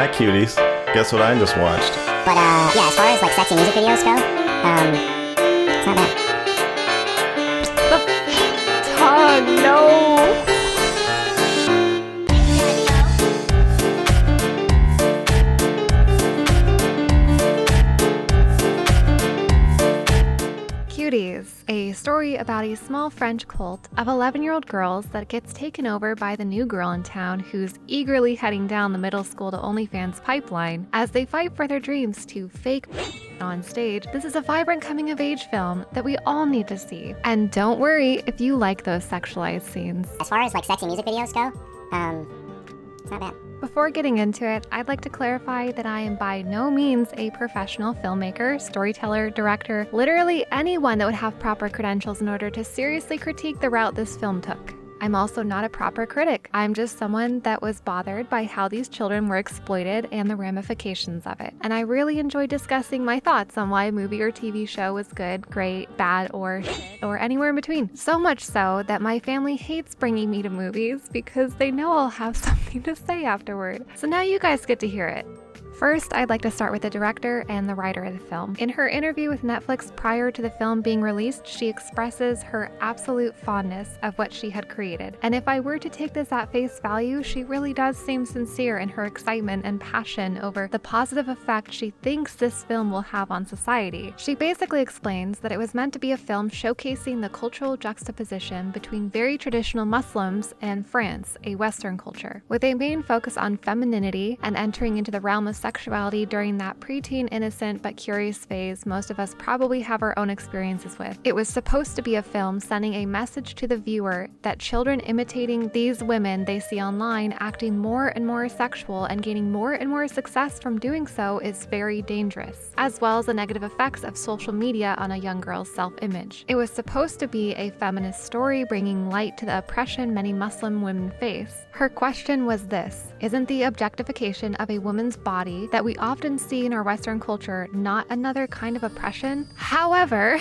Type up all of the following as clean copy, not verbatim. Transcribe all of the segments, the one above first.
Hi, Cuties. Guess what I just watched? But, yeah, as far as, like, sexy music videos go, it's not bad. Oh, no! Cuties, a story about a small French cult of 11-year-old girls that gets taken over by the new girl in town who's eagerly heading down the middle school to OnlyFans pipeline as they fight for their dreams to fake on stage. This is a vibrant coming-of-age film that we all need to see. And don't worry if you like those sexualized scenes. As far as, like, sexy music videos go, it's not bad. Before getting into it, I'd like to clarify that I am by no means a professional filmmaker, storyteller, director, literally anyone that would have proper credentials in order to seriously critique the route this film took. I'm also not a proper critic. I'm just someone that was bothered by how these children were exploited and the ramifications of it. And I really enjoy discussing my thoughts on why a movie or TV show was good, great, bad, or shit, or anywhere in between. So much so that my family hates bringing me to movies because they know I'll have something to say afterward. So now you guys get to hear it. First, I'd like to start with the director and the writer of the film. In her interview with Netflix prior to the film being released, she expresses her absolute fondness of what she had created. And if I were to take this at face value, she really does seem sincere in her excitement and passion over the positive effect she thinks this film will have on society. She basically explains that it was meant to be a film showcasing the cultural juxtaposition between very traditional Muslims and France, a Western culture, with a main focus on femininity and entering into the realm of sexuality during that preteen innocent but curious phase most of us probably have our own experiences with. It was supposed to be a film sending a message to the viewer that children imitating these women they see online acting more and more sexual and gaining more and more success from doing so is very dangerous, as well as the negative effects of social media on a young girl's self-image. It was supposed to be a feminist story bringing light to the oppression many Muslim women face. Her question was this: isn't the objectification of a woman's body that we often see in our Western culture not another kind of oppression? However,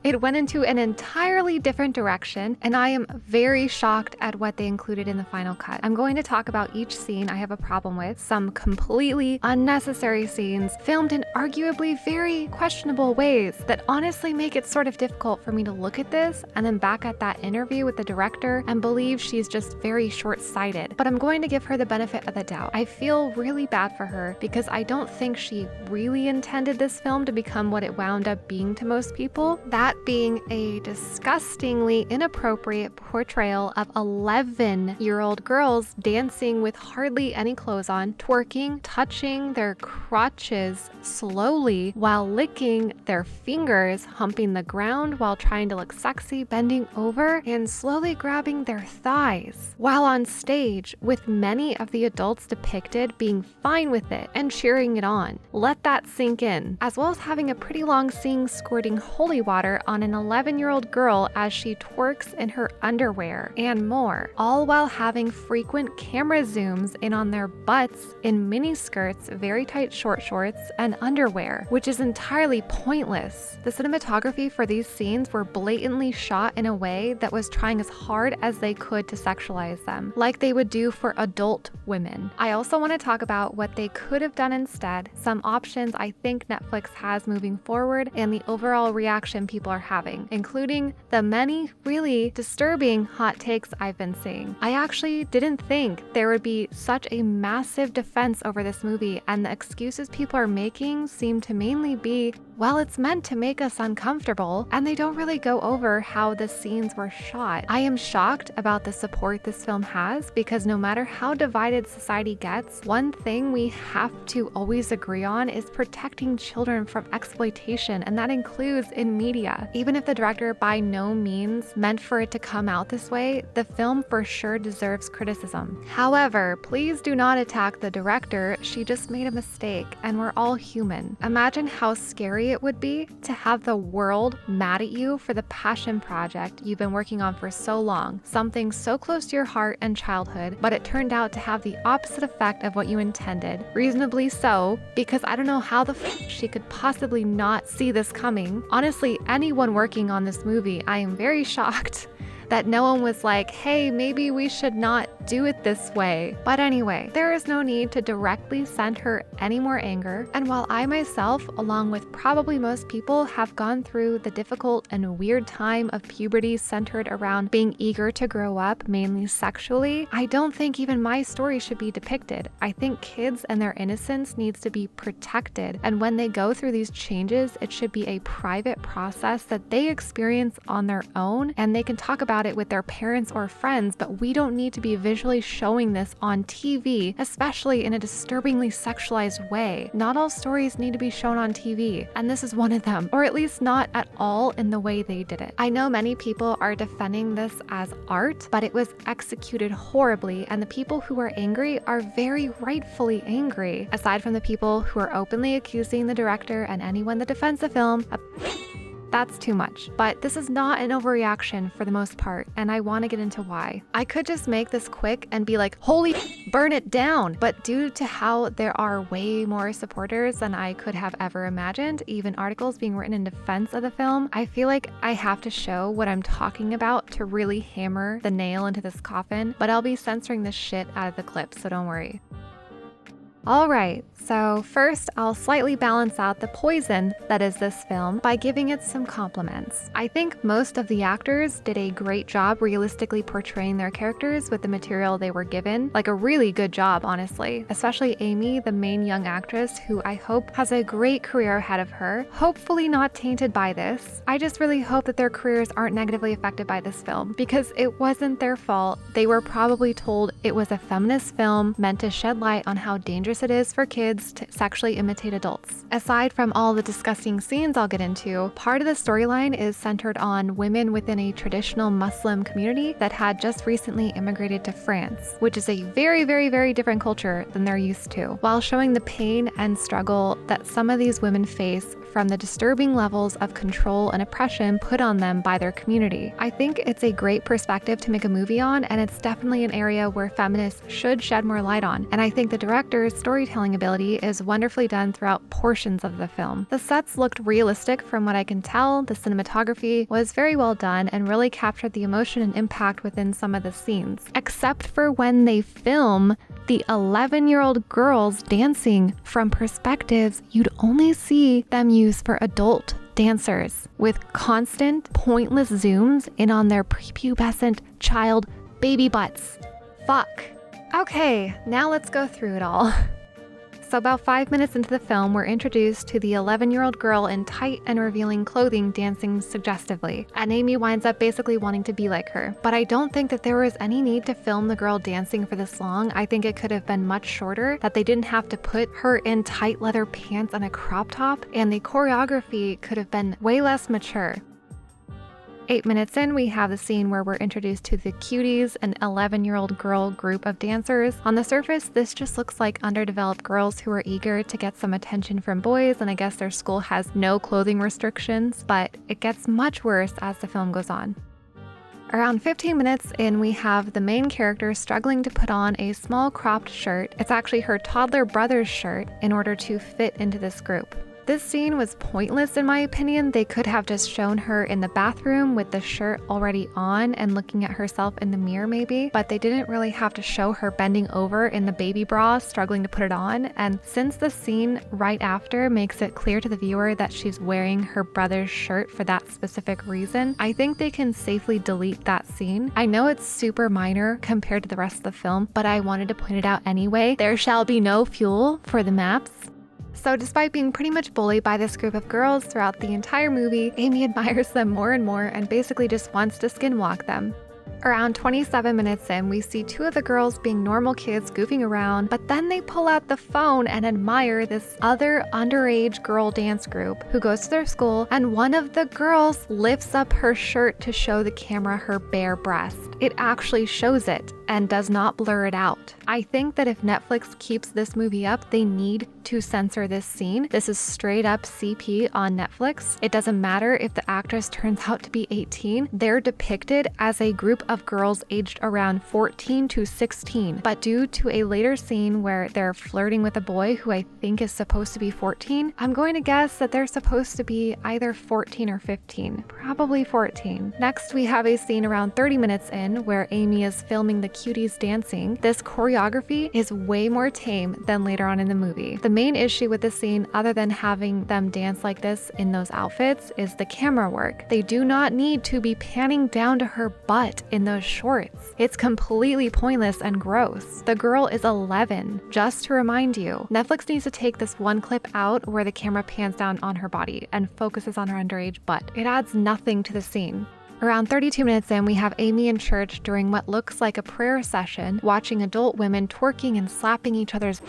it went into an entirely different direction, and I am very shocked at what they included in the final cut. I'm going to talk about each scene I have a problem with, some completely unnecessary scenes filmed in arguably very questionable ways that honestly make it sort of difficult for me to look at this and then back at that interview with the director and believe she's just very short-sighted. But I'm going to give her the benefit of the doubt. I feel really bad for her because I don't think she really intended this film to become what it wound up being to most people. That being a disgustingly inappropriate portrayal of 11-year-old girls dancing with hardly any clothes on, twerking, touching their crotches slowly while licking their fingers, humping the ground while trying to look sexy, bending over and slowly grabbing their thighs, while on stage with many of the adults depicted being fine with it and cheering it on. Let that sink in, as well as having a pretty long scene squirting holy water on an 11-year-old girl as she twerks in her underwear, and more, all while having frequent camera zooms in on their butts in mini skirts, very tight short shorts, and underwear, which is entirely pointless. The cinematography for these scenes were blatantly shot in a way that was trying as hard as they could to sexualize them, like they would do for adult women. I also want to talk about what they could have done instead, some options I think Netflix has moving forward, and the overall reaction people are having, including the many really disturbing hot takes I've been seeing. I actually didn't think there would be such a massive defense over this movie, and the excuses people are making seem to mainly be, well, it's meant to make us uncomfortable, and they don't really go over how the scenes were shot. I am shocked about the support this film has because no matter how divided society gets, one thing we have to always agree on is protecting children from exploitation, and that includes in media. Even if the director by no means meant for it to come out this way, the film for sure deserves criticism. However, please do not attack the director. She just made a mistake, and we're all human. Imagine how scary it would be to have the world mad at you for the passion project you've been working on for so long, something so close to your heart and childhood, but it turned out to have the opposite effect of what you intended. Reasonably so, because I don't know how the she could possibly not see this coming. Honestly, anyone working on this movie, I am very shocked that no one was like, hey, maybe we should not do it this way. But anyway, there is no need to directly send her any more anger. And while I myself, along with probably most people, have gone through the difficult and weird time of puberty centered around being eager to grow up, mainly sexually, I don't think even my story should be depicted. I think kids and their innocence needs to be protected. And when they go through these changes, it should be a private process that they experience on their own, and they can talk about it with their parents or friends, but we don't need to be visually showing this on TV, especially in a disturbingly sexualized way. Not all stories need to be shown on TV, and this is one of them, or at least not at all in the way they did it. I know many people are defending this as art, but it was executed horribly, and the people who are angry are very rightfully angry. Aside from the people who are openly accusing the director and anyone that defends the film, that's too much. But this is not an overreaction for the most part, and I want to get into why. I could just make this quick and be like, holy burn it down. But due to how there are way more supporters than I could have ever imagined, even articles being written in defense of the film, I feel like I have to show what I'm talking about to really hammer the nail into this coffin, but I'll be censoring the shit out of the clip, so don't worry. Alright, so first I'll slightly balance out the poison that is this film by giving it some compliments. I think most of the actors did a great job realistically portraying their characters with the material they were given, like a really good job honestly, especially Amy, the main young actress who I hope has a great career ahead of her, hopefully not tainted by this. I just really hope that their careers aren't negatively affected by this film, because it wasn't their fault. They were probably told it was a feminist film meant to shed light on how dangerous it is for kids to sexually imitate adults. Aside from all the disgusting scenes I'll get into, part of the storyline is centered on women within a traditional Muslim community that had just recently immigrated to France, which is a very, very, very different culture than they're used to, while showing the pain and struggle that some of these women face from the disturbing levels of control and oppression put on them by their community. I think it's a great perspective to make a movie on, and it's definitely an area where feminists should shed more light on. And I think the director's storytelling ability is wonderfully done throughout portions of the film. The sets looked realistic from what I can tell, the cinematography was very well done and really captured the emotion and impact within some of the scenes. Except for when they film the 11-year-old girls dancing from perspectives you'd only see them use for adult dancers, with constant, pointless zooms in on their prepubescent child baby butts. Fuck. Okay, now let's go through it all. So about 5 minutes into the film, we're introduced to the 11-year-old girl in tight and revealing clothing dancing suggestively, and Amy winds up basically wanting to be like her. But I don't think that there was any need to film the girl dancing for this long. I think it could have been much shorter, that they didn't have to put her in tight leather pants and a crop top, and the choreography could have been way less mature. 8 minutes in, we have the scene where we're introduced to the Cuties, an 11-year-old girl group of dancers. On the surface, this just looks like underdeveloped girls who are eager to get some attention from boys, and I guess their school has no clothing restrictions, but it gets much worse as the film goes on. Around 15 minutes in, we have the main character struggling to put on a small cropped shirt. It's actually her toddler brother's shirt in order to fit into this group. This scene was pointless in my opinion. They could have just shown her in the bathroom with the shirt already on and looking at herself in the mirror maybe, but they didn't really have to show her bending over in the baby bra struggling to put it on. And since the scene right after makes it clear to the viewer that she's wearing her brother's shirt for that specific reason, I think they can safely delete that scene. I know it's super minor compared to the rest of the film, but I wanted to point it out anyway. There shall be no fuel for the maps. So despite being pretty much bullied by this group of girls throughout the entire movie, Amy admires them more and more and basically just wants to skinwalk them. Around 27 minutes in, we see two of the girls being normal kids goofing around, but then they pull out the phone and admire this other underage girl dance group who goes to their school, and one of the girls lifts up her shirt to show the camera her bare breast. It actually shows it. and does not blur it out. I think that if Netflix keeps this movie up, they need to censor this scene. This is straight up CP on Netflix. It doesn't matter if the actress turns out to be 18. They're depicted as a group of girls aged around 14 to 16. But due to a later scene where they're flirting with a boy who I think is supposed to be 14, I'm going to guess that they're supposed to be either 14 or 15. Probably 14. Next, we have a scene around 30 minutes in where Amy is filming the Cuties dancing. This choreography is way more tame than later on in the movie. The main issue with the scene, other than having them dance like this in those outfits, is the camera work. They do not need to be panning down to her butt in those shorts. It's completely pointless and gross. The girl is 11. Just to remind you, Netflix needs to take this one clip out where the camera pans down on her body and focuses on her underage butt. It adds nothing to the scene. Around 32 minutes in, we have Amy in church during what looks like a prayer session, watching adult women twerking and slapping each other's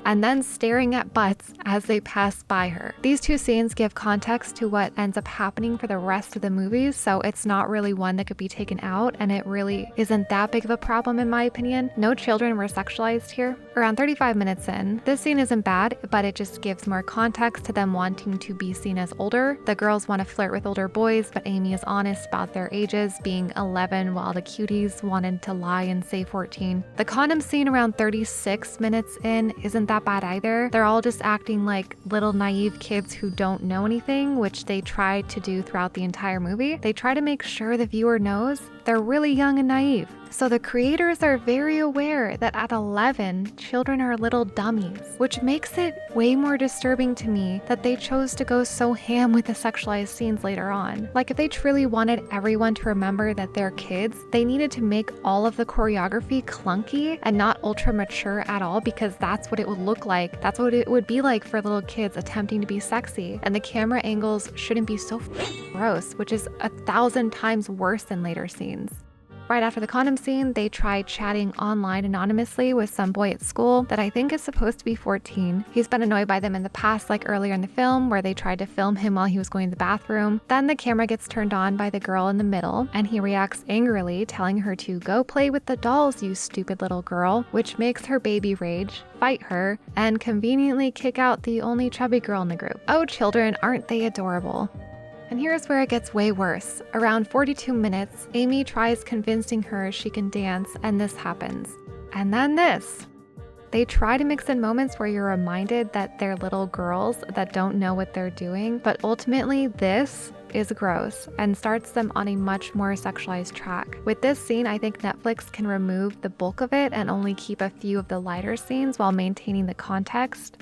and then staring at butts as they pass by her. These two scenes give context to what ends up happening for the rest of the movies, so it's not really one that could be taken out, and it really isn't that big of a problem in my opinion. No children were sexualized here. Around 35 minutes in, this scene isn't bad, but it just gives more context to them wanting to be seen as older. The girls want to flirt with older boys, but Amy is honest about their ages, being 11, while the cuties wanted to lie and say 14. The condom scene around 36 minutes in isn't that bad either. They're all just acting like little naive kids who don't know anything, which they try to do throughout the entire movie. They try to make sure the viewer knows they're really young and naive. So the creators are very aware that at 11, children are little dummies, which makes it way more disturbing to me that they chose to go so ham with the sexualized scenes later on. Like, if they truly wanted everyone to remember that they're kids, they needed to make all of the choreography clunky and not ultra mature at all, because that's what it would look like. That's what it would be like for little kids attempting to be sexy. And the camera angles shouldn't be so gross, which is 1,000 times worse than later scenes. Right after the condom scene, they tried chatting online anonymously with some boy at school that I think is supposed to be 14. He's been annoyed by them in the past, like earlier in the film, where they tried to film him while he was going to the bathroom. Then the camera gets turned on by the girl in the middle, and he reacts angrily, telling her to go play with the dolls, you stupid little girl, which makes her baby rage, fight her, and conveniently kick out the only chubby girl in the group. Oh, children, aren't they adorable? And here's where it gets way worse. Around 42 minutes, Amy tries convincing her she can dance, and this happens. And then this. They try to mix in moments where you're reminded that they're little girls that don't know what they're doing, but ultimately this is gross and starts them on a much more sexualized track. With this scene, I think Netflix can remove the bulk of it and only keep a few of the lighter scenes while maintaining the context.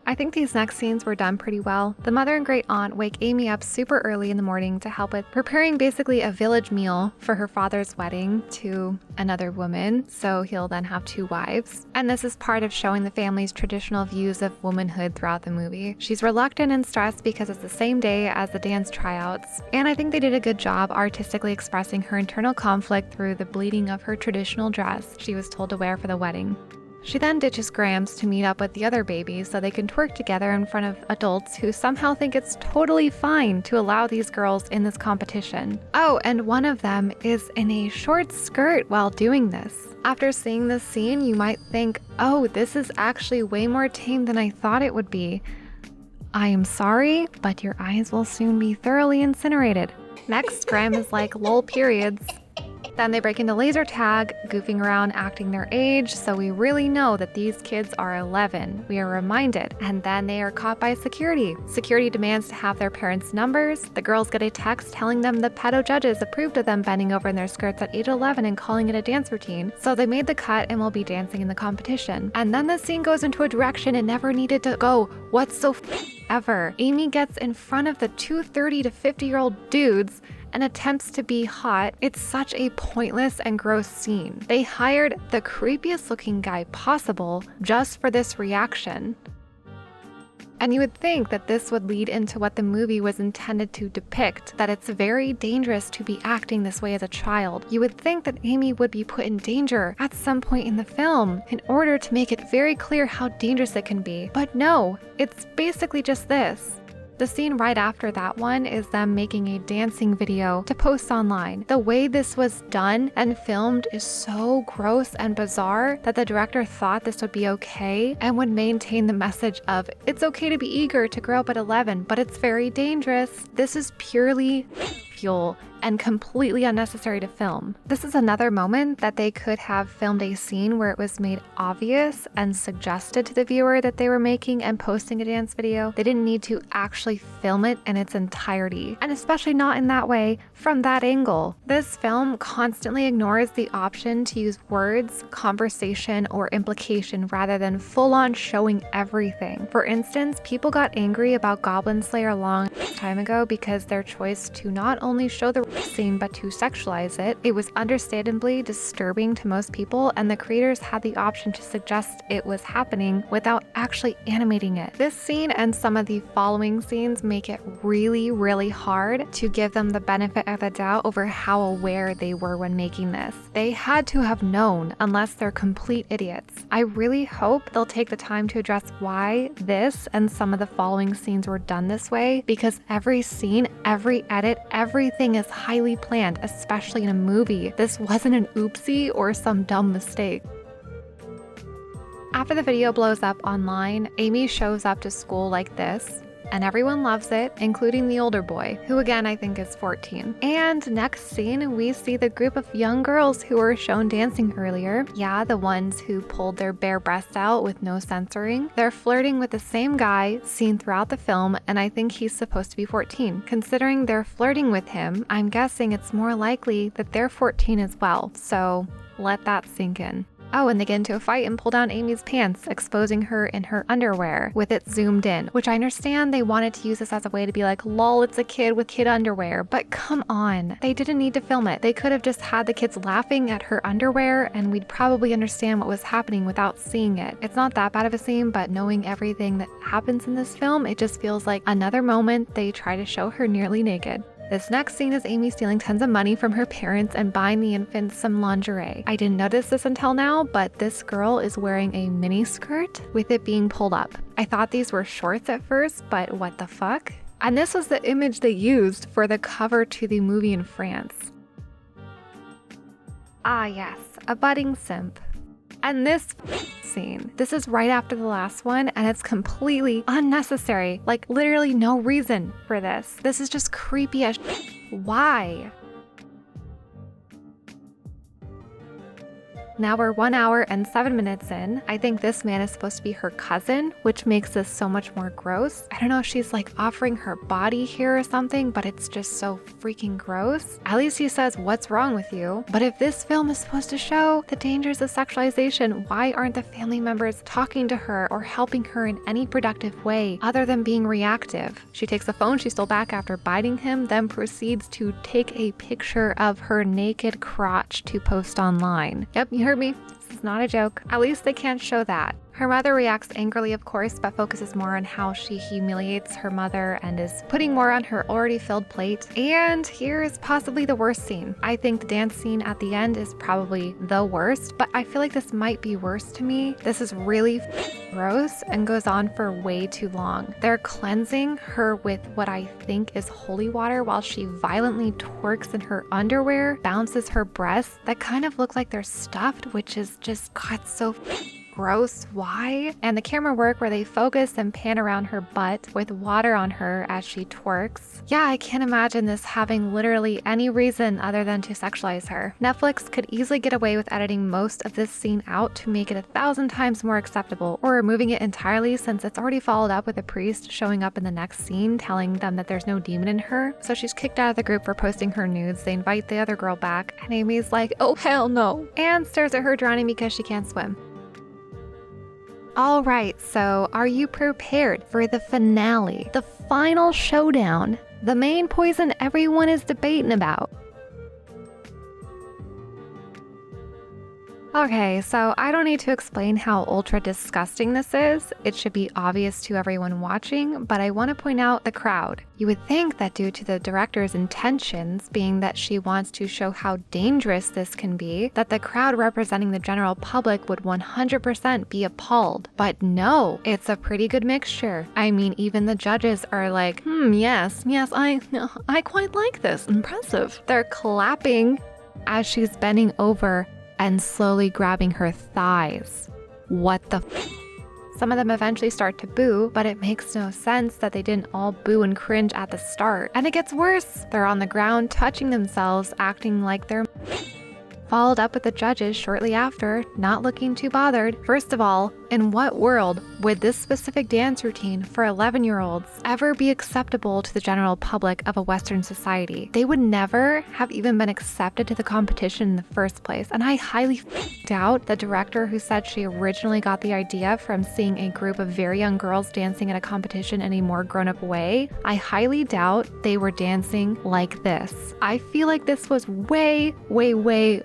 I think these next scenes were done pretty well. The mother and great aunt wake Amy up super early in the morning to help with preparing basically a village meal for her father's wedding to another woman, so he'll then have 2 wives. And this is part of showing the family's traditional views of womanhood throughout the movie. She's reluctant and stressed because it's the same day as the dance tryouts, and I think they did a good job artistically expressing her internal conflict through the bleeding of her traditional dress she was told to wear for the wedding. She then ditches Grams to meet up with the other babies so they can twerk together in front of adults who somehow think it's totally fine to allow these girls in this competition. Oh, and one of them is in a short skirt while doing this. After seeing this scene, you might think, oh, this is actually way more tame than I thought it would be. I am sorry, but your eyes will soon be thoroughly incinerated. Next, Graham is like, lol periods. Then they break into laser tag, goofing around, acting their age, so we really know that these kids are 11. We are reminded. And then they are caught by security. Security demands to have their parents' numbers. The girls get a text telling them the pedo judges approved of them bending over in their skirts at age 11 and calling it a dance routine. So they made the cut and will be dancing in the competition. And then the scene goes into a direction it never needed to go whatsoever. Amy gets in front of the 2 30 to 50-year-old dudes and attempts to be hot. It's such a pointless and gross scene. They hired the creepiest looking guy possible just for this reaction. And you would think that this would lead into what the movie was intended to depict, that it's very dangerous to be acting this way as a child. You would think that Amy would be put in danger at some point in the film in order to make it very clear how dangerous it can be. But no, it's basically just this. The scene right after that one is them making a dancing video to post online. The way this was done and filmed is so gross and bizarre that the director thought this would be okay and would maintain the message of it's okay to be eager to grow up at 11, but it's very dangerous. This is purely fuel and completely unnecessary to film. This is another moment that they could have filmed a scene where it was made obvious and suggested to the viewer that they were making and posting a dance video. They didn't need to actually film it in its entirety, and especially not in that way from that angle. This film constantly ignores the option to use words, conversation, or implication rather than full-on showing everything. For instance, people got angry about Goblin Slayer a long time ago because their choice to not only show the scene but to sexualize it. It was understandably disturbing to most people, and the creators had the option to suggest it was happening without actually animating it. This scene and some of the following scenes make it really, really hard to give them the benefit of the doubt over how aware they were when making this. They had to have known, unless they're complete idiots. I really hope they'll take the time to address why this and some of the following scenes were done this way, because every scene, every edit, everything is highly planned, especially in a movie. This wasn't an oopsie or some dumb mistake. After the video blows up online, Amy shows up to school like this, and everyone loves it, including the older boy, who again I think is 14. And next scene, we see the group of young girls who were shown dancing earlier. Yeah, the ones who pulled their bare breasts out with no censoring. They're flirting with the same guy seen throughout the film, and I think he's supposed to be 14. Considering they're flirting with him, I'm guessing it's more likely that they're 14 as well, so let that sink in. Oh, and they get into a fight and pull down Amy's pants, exposing her in her underwear with it zoomed in, which I understand they wanted to use this as a way to be like, lol, it's a kid with kid underwear, but come on. They didn't need to film it. They could have just had the kids laughing at her underwear and we'd probably understand what was happening without seeing it. It's not that bad of a scene, but knowing everything that happens in this film, it just feels like another moment they try to show her nearly naked. This next scene is Amy stealing tons of money from her parents and buying the infants some lingerie. I didn't notice this until now, but this girl is wearing a mini skirt with it being pulled up. I thought these were shorts at first, but what the fuck? And this was the image they used for the cover to the movie in France. Ah yes, a budding simp. And this scene, this is right after the last one, and it's completely unnecessary. Like, literally no reason for this. This is just creepy as Why? Now we're 1 hour and 7 minutes in. I think this man is supposed to be her cousin, which makes this so much more gross. I don't know if she's like offering her body here or something, but it's just so freaking gross. At least he says, what's wrong with you? But if this film is supposed to show the dangers of sexualization, why aren't the family members talking to her or helping her in any productive way other than being reactive? She takes the phone she stole back after biting him, then proceeds to take a picture of her naked crotch to post online. Yep, you heard me. This is not a joke. At least they can't show that. Her mother reacts angrily, of course, but focuses more on how she humiliates her mother and is putting more on her already filled plate. And here is possibly the worst scene. I think the dance scene at the end is probably the worst, but I feel like this might be worse to me. This is really gross and goes on for way too long. They're cleansing her with what I think is holy water while she violently twerks in her underwear, bounces her breasts that kind of look like they're stuffed, which is just, God, so gross. Why? And the camera work where they focus and pan around her butt with water on her as she twerks. Yeah, I can't imagine this having literally any reason other than to sexualize her. Netflix could easily get away with editing most of this scene out to make it 1,000 times more acceptable, or removing it entirely since it's already followed up with a priest showing up in the next scene telling them that there's no demon in her. So she's kicked out of the group for posting her nudes. They invite the other girl back and Amy's like, oh hell no, and stares at her drowning because she can't swim. All right, so are you prepared for the finale, the final showdown, the main poison everyone is debating about? Okay, so I don't need to explain how ultra disgusting this is. It should be obvious to everyone watching, but I want to point out the crowd. You would think that due to the director's intentions being that she wants to show how dangerous this can be, that the crowd representing the general public would 100% be appalled. But no, it's a pretty good mixture. I mean, even the judges are like, yes, I quite like this. Impressive. They're clapping as she's bending over and slowly grabbing her thighs. What the f? Some of them eventually start to boo, but it makes no sense that they didn't all boo and cringe at the start. And it gets worse. They're on the ground touching themselves, acting like they're followed up with the judges shortly after, not looking too bothered. First of all, in what world would this specific dance routine for 11-year-olds ever be acceptable to the general public of a Western society? They would never have even been accepted to the competition in the first place, and I highly doubt the director who said she originally got the idea from seeing a group of very young girls dancing at a competition in a more grown-up way. I highly doubt they were dancing like this. I feel like this was way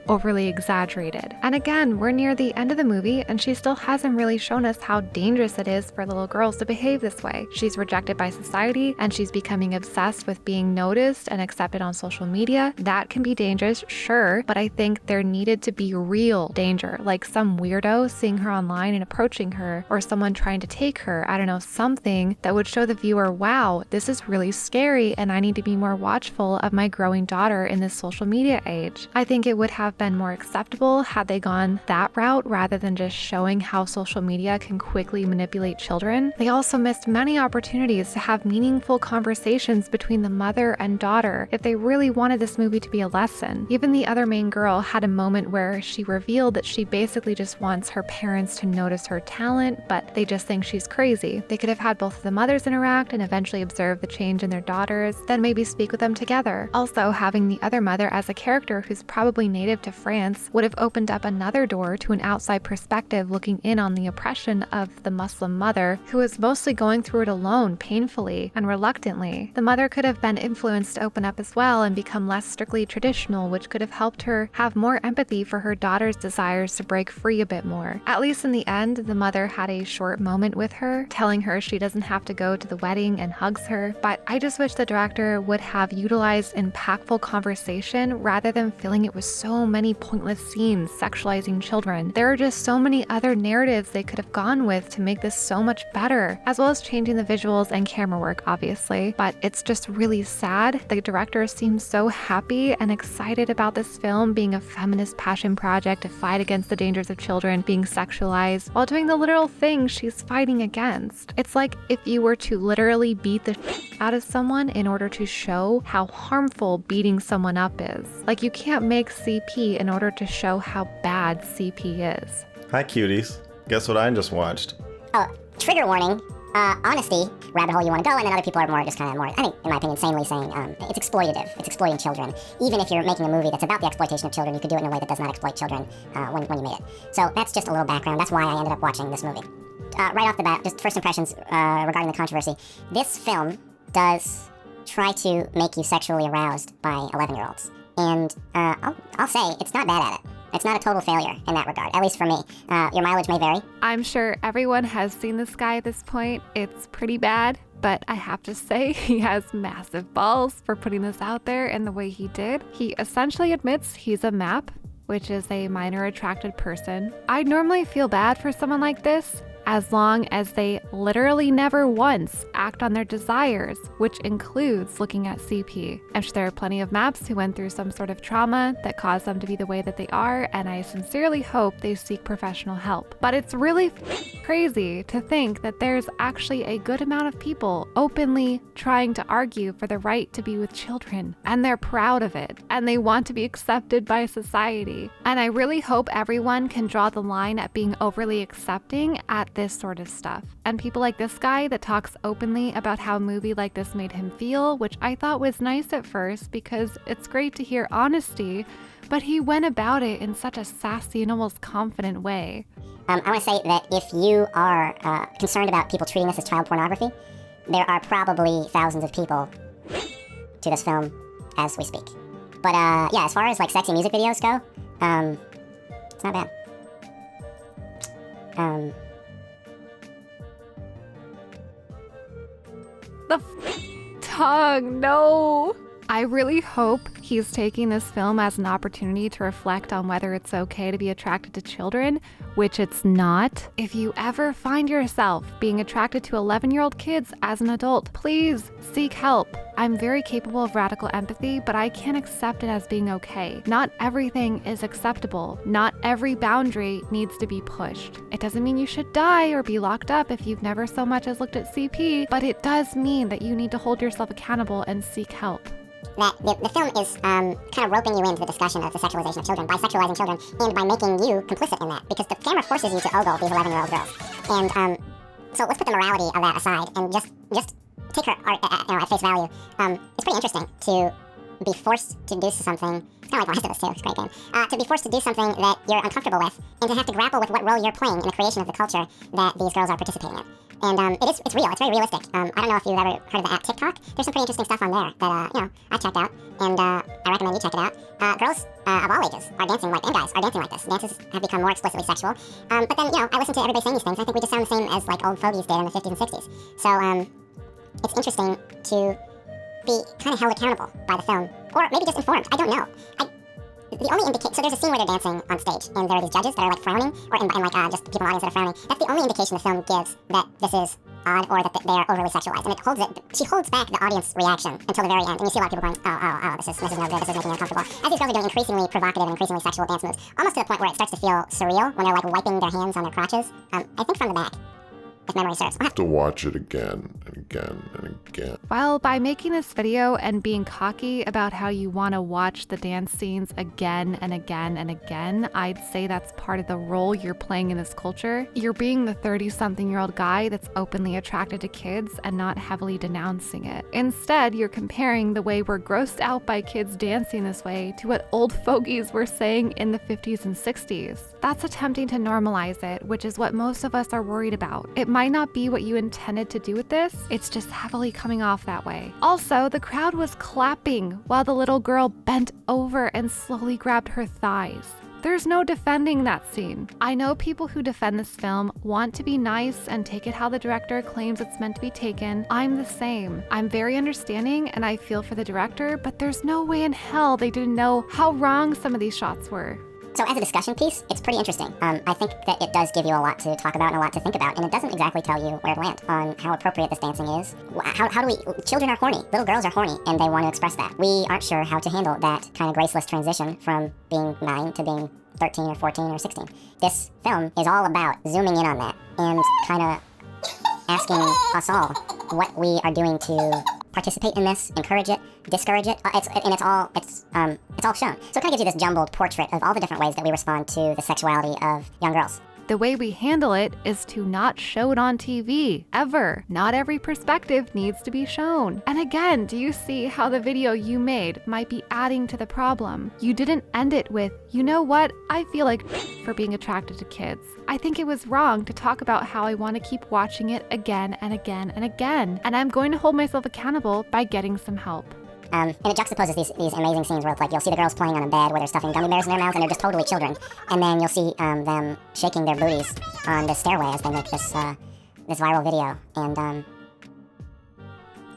overly exaggerated. And again, we're near the end of the movie and she still hasn't really shown us how dangerous it is for little girls to behave this way. She's rejected by society and she's becoming obsessed with being noticed and accepted on social media. That can be dangerous, sure, but I think there needed to be real danger, like some weirdo seeing her online and approaching her, or someone trying to take her, I don't know, something that would show the viewer, wow, this is really scary and I need to be more watchful of my growing daughter in this social media age. I think it would have been more acceptable had they gone that route rather than just showing how social media can quickly manipulate children. They also missed many opportunities to have meaningful conversations between the mother and daughter if they really wanted this movie to be a lesson. Even the other main girl had a moment where she revealed that she basically just wants her parents to notice her talent, but they just think she's crazy. They could have had both of the mothers interact and eventually observe the change in their daughters, then maybe speak with them together. Also, having the other mother as a character who's probably native to France would have opened up another door to an outside perspective looking in on the oppression of the Muslim mother, who is mostly going through it alone, painfully and reluctantly. The mother could have been influenced to open up as well and become less strictly traditional, which could have helped her have more empathy for her daughter's desires to break free a bit more. At least in the end, the mother had a short moment with her, telling her she doesn't have to go to the wedding and hugs her, but I just wish the director would have utilized impactful conversation rather than filling it with so many pointless scenes sexualizing children. There are just so many other narratives they could have gone with to make this so much better, as well as changing the visuals and camera work, obviously. But it's just really sad. The director seems so happy and excited about this film being a feminist passion project to fight against the dangers of children being sexualized while doing the literal thing she's fighting against. It's like if you were to literally beat the out of someone in order to show how harmful beating someone up is. Like, you can't make CP in order to show how bad CP is. Hi, cuties. Guess what I just watched? Oh, trigger warning. Honesty, rabbit hole you want to go, and then other people are more just kind of more, I think, in my opinion, sanely saying it's exploitative. It's exploiting children. Even if you're making a movie that's about the exploitation of children, you could do it in a way that does not exploit children when you made it. So that's just a little background. That's why I ended up watching this movie. Right off the bat, just first impressions regarding the controversy. This film does try to make you sexually aroused by 11-year-olds. And I'll say it's not bad at it. It's not a total failure in that regard, at least for me. Your mileage may vary. I'm sure everyone has seen this guy at this point. It's pretty bad, but I have to say he has massive balls for putting this out there in the way he did. He essentially admits he's a MAP, which is a minor attracted person. I'd normally feel bad for someone like this, as long as they literally never once act on their desires, which includes looking at CP. I'm sure there are plenty of MAPs who went through some sort of trauma that caused them to be the way that they are, and I sincerely hope they seek professional help. But it's really crazy to think that there's actually a good amount of people openly trying to argue for the right to be with children, and they're proud of it, and they want to be accepted by society. And I really hope everyone can draw the line at being overly accepting at this sort of stuff. And people like this guy that talks openly about how a movie like this made him feel, which I thought was nice at first because it's great to hear honesty, but he went about it in such a sassy and almost confident way. I want to say that if you are concerned about people treating this as child pornography, there are probably thousands of people to this film as we speak. But yeah, as far as like sexy music videos go, it's not bad. The tongue, no. I really hope he's taking this film as an opportunity to reflect on whether it's okay to be attracted to children, which it's not. If you ever find yourself being attracted to 11-year-old kids as an adult, please seek help. I'm very capable of radical empathy, but I can't accept it as being okay. Not everything is acceptable. Not every boundary needs to be pushed. It doesn't mean you should die or be locked up if you've never so much as looked at CP, but it does mean that you need to hold yourself accountable and seek help. That the film is kind of roping you into the discussion of the sexualization of children by sexualizing children and by making you complicit in that, because the camera forces you to ogle these 11-year-old girls. And so let's put the morality of that aside and just take her art at face value. It's pretty interesting to be forced to do something. It's kind of like Last of Us too. It's a great game. To be forced to do something that you're uncomfortable with, and to have to grapple with what role you're playing in the creation of the culture that these girls are participating in. And it's real. It's very realistic. I don't know if you've ever heard of the app TikTok. There's some pretty interesting stuff on there that I checked out, and I recommend you check it out. Girls of all ages are dancing like, and guys are dancing like this. Dances have become more explicitly sexual. But then I listen to everybody saying these things. I think we just sound the same as like old fogies did in the 50s and 60s. So it's interesting to be kind of held accountable by the film, or maybe just informed. I don't know. The only so there's a scene where they're dancing on stage, and there are these judges that are like frowning, and like just people in the audience that are frowning. That's the only indication the film gives that this is odd or that they are overly sexualized, and she holds back the audience reaction until the very end, and you see a lot of people going, oh, this is no good, this is making me uncomfortable. As these girls are doing increasingly provocative and increasingly sexual dance moves, almost to the point where it starts to feel surreal when they're like wiping their hands on their crotches. I think from the back, if memory serves. I'll have to watch it again and again and again. Well, by making this video and being cocky about how you want to watch the dance scenes again and again and again, I'd say that's part of the role you're playing in this culture. You're being the 30-something-year-old guy that's openly attracted to kids and not heavily denouncing it. Instead, you're comparing the way we're grossed out by kids dancing this way to what old fogies were saying in the 50s and 60s. That's attempting to normalize it, which is what most of us are worried about. It might not be what you intended to do with this, it's just heavily coming off that way. Also, the crowd was clapping while the little girl bent over and slowly grabbed her thighs. There's no defending that scene. I know people who defend this film want to be nice and take it how the director claims it's meant to be taken. I'm the same. I'm very understanding and I feel for the director, but there's no way in hell they didn't know how wrong some of these shots were. So as a discussion piece, it's pretty interesting. I think that it does give you a lot to talk about and a lot to think about, and it doesn't exactly tell you where to land on how appropriate this dancing is. How do we... Children are horny. Little girls are horny, and they want to express that. We aren't sure how to handle that kind of graceless transition from being 9 to being 13 or 14 or 16. This film is all about zooming in on that and kind of asking us all what we are doing to participate in this, encourage it, discourage it. It's all shown. So it kind of gives you this jumbled portrait of all the different ways that we respond to the sexuality of young girls. The way we handle it is to not show it on TV, ever. Not every perspective needs to be shown. And again, do you see how the video you made might be adding to the problem? You didn't end it with, you know what, I feel like for being attracted to kids. I think it was wrong to talk about how I want to keep watching it again and again and again. And I'm going to hold myself accountable by getting some help. And it juxtaposes these amazing scenes where it's like you'll see the girls playing on a bed where they're stuffing gummy bears in their mouths and they're just totally children. And then you'll see them shaking their booties on the stairway as they make this viral video. And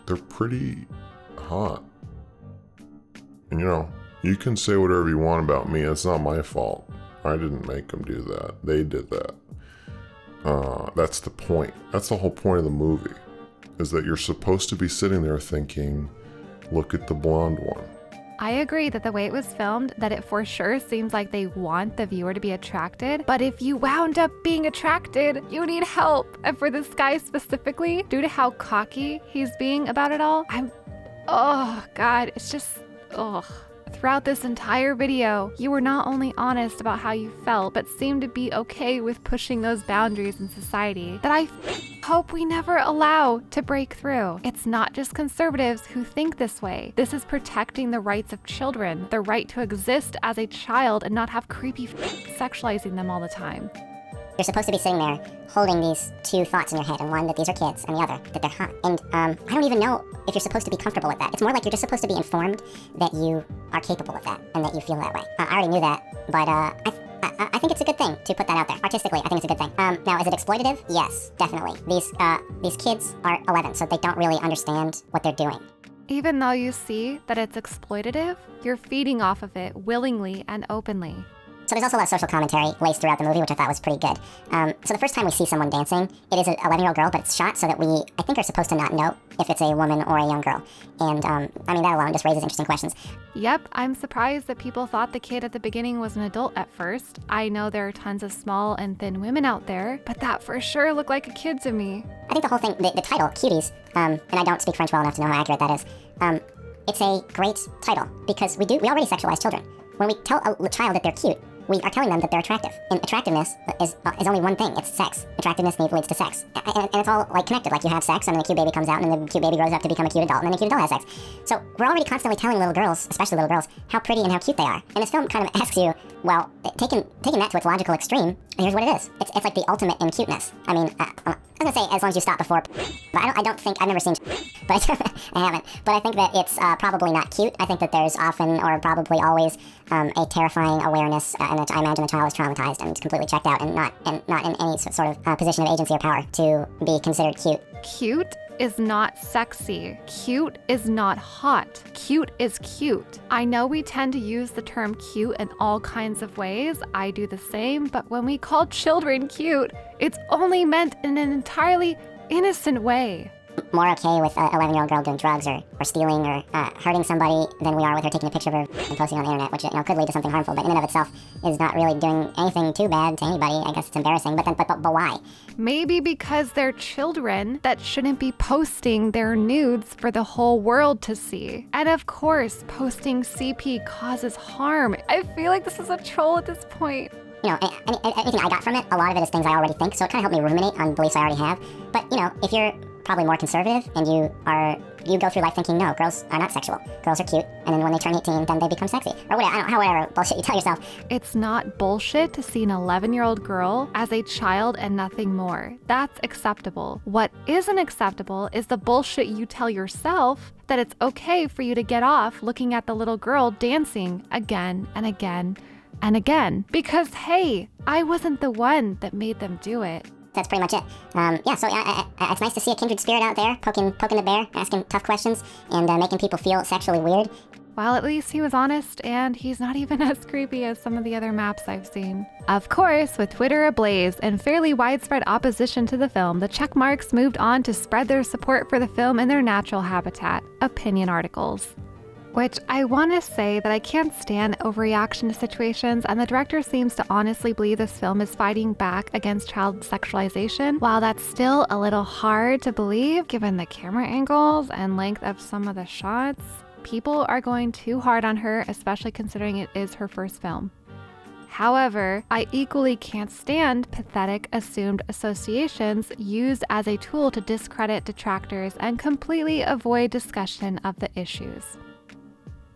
they're pretty hot. And you can say whatever you want about me. It's not my fault. I didn't make them do that. They did that. That's the point. That's the whole point of the movie, is that you're supposed to be sitting there thinking, look at the blonde one. I agree that the way it was filmed, that it for sure seems like they want the viewer to be attracted, but if you wound up being attracted, you need help. And for this guy specifically, due to how cocky he's being about it all, oh God, it's just, ugh. Throughout this entire video, you were not only honest about how you felt, but seemed to be okay with pushing those boundaries in society that I hope we never allow to break through. It's not just conservatives who think this way. This is protecting the rights of children, the right to exist as a child and not have creepy sexualizing them all the time. You're supposed to be sitting there holding these two thoughts in your head, and one that these are kids, and the other that they're hot. And I don't even know if you're supposed to be comfortable with that. It's more like you're just supposed to be informed that you are capable of that and that you feel that way. I already knew that, but I think it's a good thing to put that out there. Artistically, I think it's a good thing. Now, is it exploitative? Yes, definitely. These kids are 11, so they don't really understand what they're doing. Even though you see that it's exploitative, you're feeding off of it willingly and openly. So there's also a lot of social commentary laced throughout the movie, which I thought was pretty good. So the first time we see someone dancing, it is an 11-year-old girl, but it's shot so that we, I think, are supposed to not know if it's a woman or a young girl. And, I mean, that alone just raises interesting questions. Yep, I'm surprised that people thought the kid at the beginning was an adult at first. I know there are tons of small and thin women out there, but that for sure looked like a kid to me. I think the whole thing, the title, Cuties, and I don't speak French well enough to know how accurate that is, it's a great title because we already sexualize children. When we tell a child that they're cute, we are telling them that they're attractive. And attractiveness is only one thing. It's sex. Attractiveness leads to sex. And it's all like connected. Like you have sex and then the cute baby comes out and then the cute baby grows up to become a cute adult and then the cute adult has sex. So we're already constantly telling little girls, especially little girls, how pretty and how cute they are. And this film kind of asks you, well, taking that to its logical extreme, here's what it is. It's like the ultimate in cuteness. I mean, I was gonna say as long as you stop before, but I don't think, I've never seen, but I haven't. But I think that it's probably not cute. I think that there's often or probably always a terrifying awareness, and I imagine the child is traumatized and completely checked out and not in any sort of position of agency or power to be considered cute. Cute is not sexy. Cute is not hot. Cute is cute. I know we tend to use the term cute in all kinds of ways. I do the same, but when we call children cute, it's only meant in an entirely innocent way. More okay with an 11-year-old girl doing drugs or stealing or hurting somebody than we are with her taking a picture of her and posting on the internet, which could lead to something harmful, but in and of itself is not really doing anything too bad to anybody. I guess it's embarrassing, but why? Maybe because they're children that shouldn't be posting their nudes for the whole world to see. And of course, posting CP causes harm. I feel like this is a troll at this point. Anything I got from it, a lot of it is things I already think, so it kind of helped me ruminate on beliefs I already have. But, if you're probably more conservative and you go through life thinking, no, girls are not sexual. Girls are cute, and then when they turn 18, then they become sexy. Or whatever bullshit you tell yourself. It's not bullshit to see an 11-year-old girl as a child and nothing more. That's acceptable. What isn't acceptable is the bullshit you tell yourself that it's okay for you to get off looking at the little girl dancing again and again and again. Because, hey, I wasn't the one that made them do it. That's pretty much it. So it's nice to see a kindred spirit out there, poking the bear, asking tough questions, and making people feel sexually weird. Well, at least he was honest, and he's not even as creepy as some of the other maps I've seen. Of course, with Twitter ablaze and fairly widespread opposition to the film, the checkmarks moved on to spread their support for the film in their natural habitat, opinion articles. Which I want to say that I can't stand overreaction to situations, and the director seems to honestly believe this film is fighting back against child sexualization. While that's still a little hard to believe given the camera angles and length of some of the shots, people are going too hard on her, especially considering it is her first film. However, I equally can't stand pathetic assumed associations used as a tool to discredit detractors and completely avoid discussion of the issues.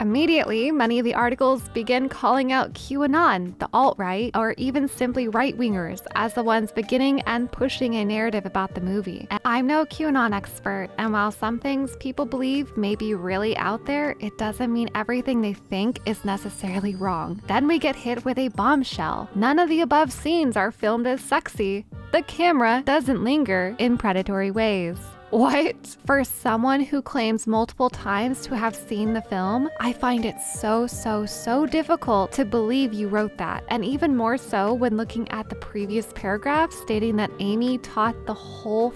Immediately, many of the articles begin calling out QAnon, the alt-right, or even simply right-wingers as the ones beginning and pushing a narrative about the movie. And I'm no QAnon expert, and while some things people believe may be really out there, it doesn't mean everything they think is necessarily wrong. Then we get hit with a bombshell. None of the above scenes are filmed as sexy. The camera doesn't linger in predatory ways. What? For someone who claims multiple times to have seen the film, I find it so difficult to believe you wrote that. And even more so when looking at the previous paragraph stating that Amy taught the whole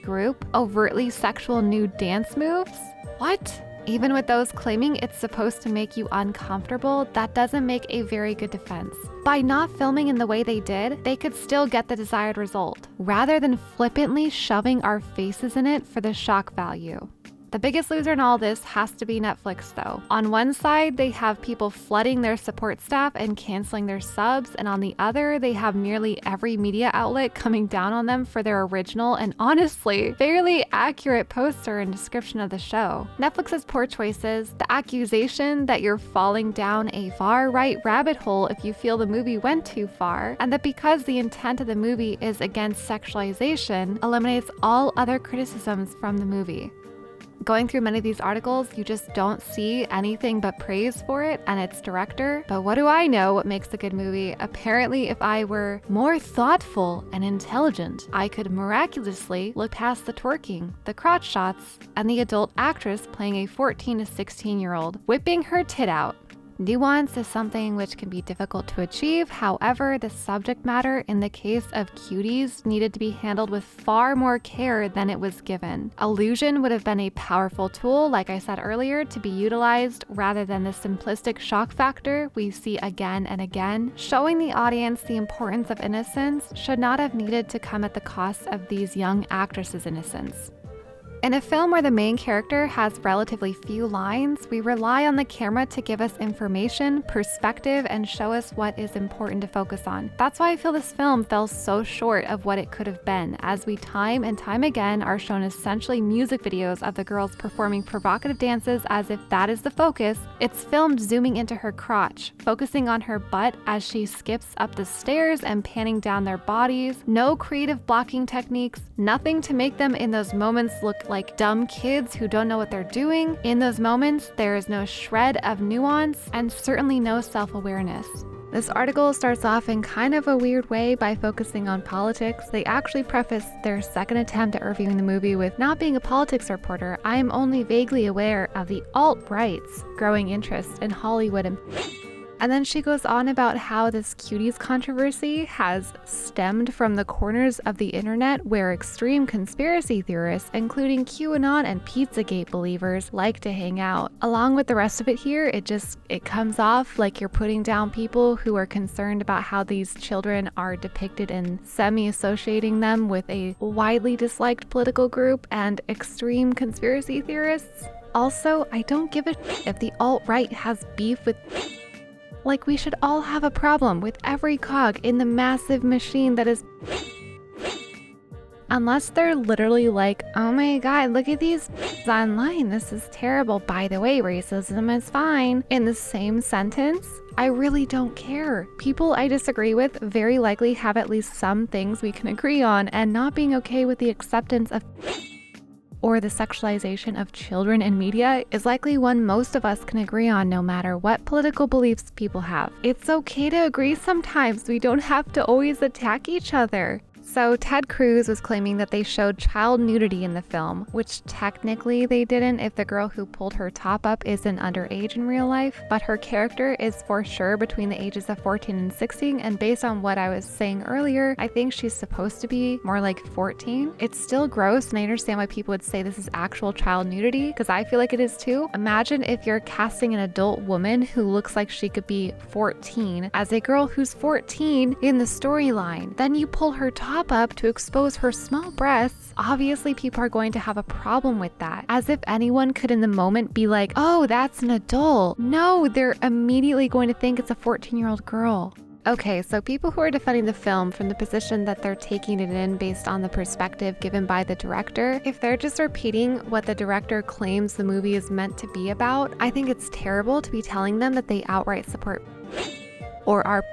group overtly sexual nude dance moves? What? Even with those claiming it's supposed to make you uncomfortable, that doesn't make a very good defense. By not filming in the way they did, they could still get the desired result, rather than flippantly shoving our faces in it for the shock value. The biggest loser in all this has to be Netflix, though. On one side, they have people flooding their support staff and canceling their subs, and on the other, they have nearly every media outlet coming down on them for their original and honestly, fairly accurate poster and description of the show. Netflix's poor choices, the accusation that you're falling down a far-right rabbit hole if you feel the movie went too far, and that because the intent of the movie is against sexualization, eliminates all other criticisms from the movie. Going through many of these articles, you just don't see anything but praise for it and its director. But what do I know what makes a good movie? Apparently, if I were more thoughtful and intelligent, I could miraculously look past the twerking, the crotch shots, and the adult actress playing a 14 to 16-year-old whipping her tit out. Nuance is something which can be difficult to achieve. However, the subject matter in the case of Cuties needed to be handled with far more care than it was given. Illusion would have been a powerful tool, like I said earlier, to be utilized rather than the simplistic shock factor we see again and again. Showing the audience the importance of innocence should not have needed to come at the cost of these young actresses' innocence. In a film where the main character has relatively few lines, we rely on the camera to give us information, perspective, and show us what is important to focus on. That's why I feel this film fell so short of what it could have been, as we time and time again are shown essentially music videos of the girls performing provocative dances as if that is the focus. It's filmed zooming into her crotch, focusing on her butt as she skips up the stairs and panning down their bodies. No creative blocking techniques, nothing to make them in those moments look like dumb kids who don't know what they're doing. In those moments, there is no shred of nuance and certainly no self-awareness. This article starts off in kind of a weird way by focusing on politics. They actually preface their second attempt at reviewing the movie with, "Not being a politics reporter, I am only vaguely aware of the alt-right's growing interest in Hollywood and then she goes on about how this Cuties controversy has stemmed from the corners of the internet where extreme conspiracy theorists, including QAnon and Pizzagate believers, like to hang out. Along with the rest of it here, it comes off like you're putting down people who are concerned about how these children are depicted in semi-associating them with a widely disliked political group and extreme conspiracy theorists. Also, I don't give a if the alt-right has beef with. Like, we should all have a problem with every cog in the massive machine that is. Unless they're literally like, "Oh my god, look at these online, this is terrible. By the way, racism is fine," in the same sentence, I really don't care. People I disagree with very likely have at least some things we can agree on, and not being okay with the acceptance of or the sexualization of children in media is likely one most of us can agree on no matter what political beliefs people have. It's okay to agree sometimes. We don't have to always attack each other. So Ted Cruz was claiming that they showed child nudity in the film, which technically they didn't if the girl who pulled her top up isn't underage in real life, but her character is for sure between the ages of 14 and 16, and based on what I was saying earlier, I think she's supposed to be more like 14. It's still gross, and I understand why people would say this is actual child nudity, because I feel like it is too. Imagine if you're casting an adult woman who looks like she could be 14 as a girl who's 14 in the storyline. Then you pull her top up to expose her small breasts. Obviously, people are going to have a problem with that. As if anyone could in the moment be like, "Oh, that's an adult." No, they're immediately going to think it's a 14-year-old girl. Okay, so people who are defending the film from the position that they're taking it in based on the perspective given by the director, if they're just repeating what the director claims the movie is meant to be about, I think it's terrible to be telling them that they outright support or are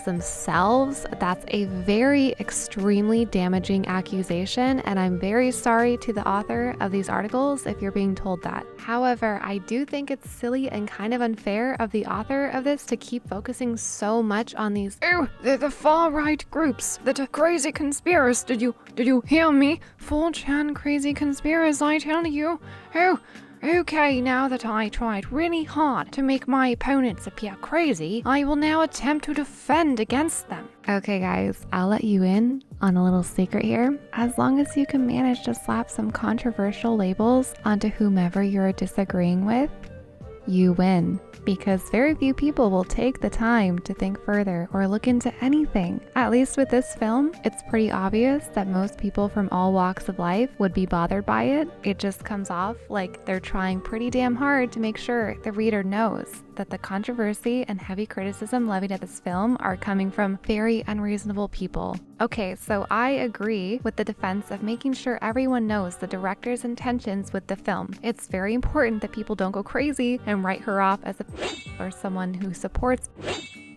themselves. That's a very extremely damaging accusation, and I'm very sorry to the author of these articles if you're being told that. However, I do think it's silly and kind of unfair of the author of this to keep focusing so much on these, "Oh, they're the far-right groups, the crazy conspiracists. Did you hear me? 4chan crazy conspiracists, I tell you. Oh, okay, now that I tried really hard to make my opponents appear crazy, I will now attempt to defend against them." Okay guys, I'll let you in on a little secret here. As long as you can manage to slap some controversial labels onto whomever you're disagreeing with, you win. Because very few people will take the time to think further or look into anything. At least with this film, it's pretty obvious that most people from all walks of life would be bothered by it. It just comes off like they're trying pretty damn hard to make sure the reader knows that the controversy and heavy criticism levied at this film are coming from very unreasonable people. Okay, so I agree with the defense of making sure everyone knows the director's intentions with the film. It's very important that people don't go crazy and write her off as a or someone who supports.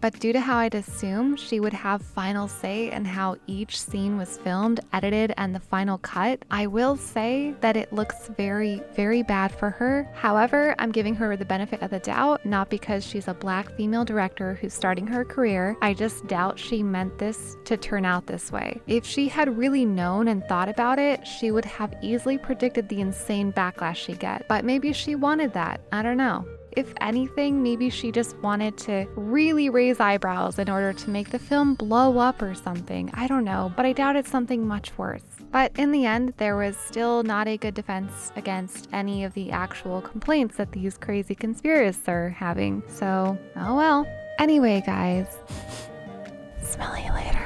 but due to how I'd assume she would have final say in how each scene was filmed, edited, and the final cut, I will say that it looks very, very bad for her. However, I'm giving her the benefit of the doubt, not because she's a Black female director who's starting her career. I just doubt she meant this to turn out this way. If she had really known and thought about it, she would have easily predicted the insane backlash she'd get. But maybe she wanted that. I don't know. If anything, maybe she just wanted to really raise eyebrows in order to make the film blow up or something. I don't know, but I doubt it's something much worse. But in the end, there was still not a good defense against any of the actual complaints that these crazy conspiracists are having. So, oh well. Anyway, guys, smell you later.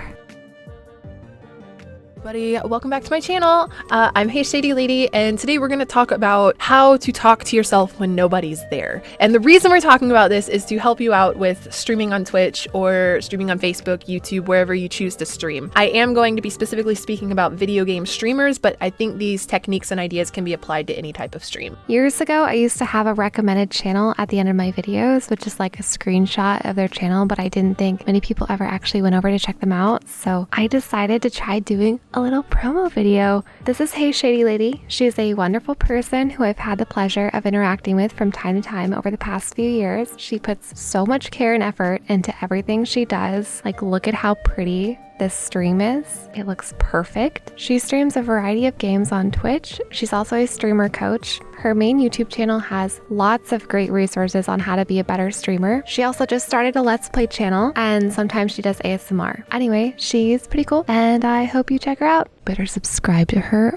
Everybody, welcome back to my channel. I'm Hey Shady Lady, and today we're going to talk about how to talk to yourself when nobody's there. And the reason we're talking about this is to help you out with streaming on Twitch or streaming on Facebook, YouTube, wherever you choose to stream. I am going to be specifically speaking about video game streamers, but I think these techniques and ideas can be applied to any type of stream. Years ago, I used to have a recommended channel at the end of my videos, which is like a screenshot of their channel, but I didn't think many people ever actually went over to check them out. So I decided to try doing a little promo video. This is Hey Shady Lady. She's a wonderful person who I've had the pleasure of interacting with from time to time over the past few years. She puts so much care and effort into everything she does. Like, look at how pretty this stream is. It looks perfect. She streams a variety of games on Twitch. She's also a streamer coach. Her main YouTube channel has lots of great resources on how to be a better streamer. She also just started a Let's Play channel, and sometimes she does ASMR. Anyway, she's pretty cool, and I hope you check her out. Better subscribe to her